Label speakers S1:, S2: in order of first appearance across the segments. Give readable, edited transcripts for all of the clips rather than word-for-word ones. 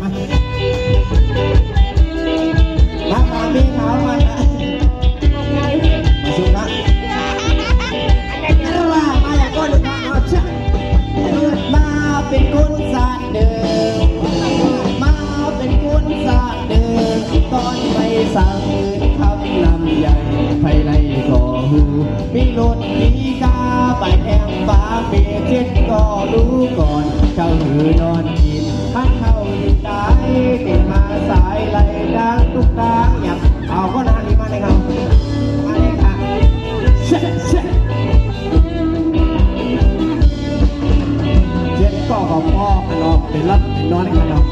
S1: มามีขาวมาสุนัขนั่นว่ามาอย่างก้อนข้าวเชื่อเกิดมาเป็นคนศาสตร์เดิมมาเป็นคนศาสตร์เดิมตอนไปสั่งคำนำใหญ่ไฟไล่ก่อหูมีรถมีกาไปแทงฟ้าเบียเจ็ดก็รู้ก่อนเจ้าหือนอนกินพันเข้าดินตายเด็กมาสายไหลดังทุกทางอยากเอาก็นานนี้มาเลยครับมาเลยค่ะเจ็ดก็กับพ่อขนมเป็นรับเป็นนอนกันเนาะ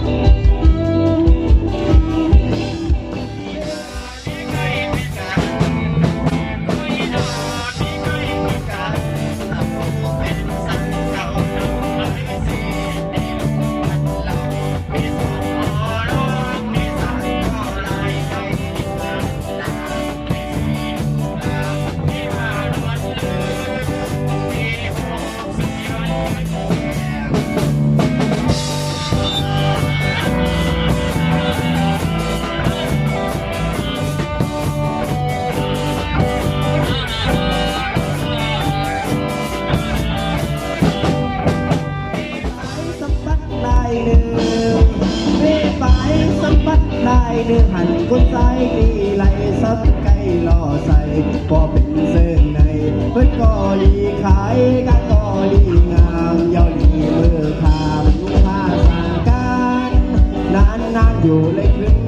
S1: เนื้อหันคนใส่ดีไหลซับไก่ล่อใส่พอเป็นเส้นในเพื่อนก็ลีขายกันก็ลีงามเย้าลีมือขามลูกผ้าสางการนานอยู่เลยขึ้น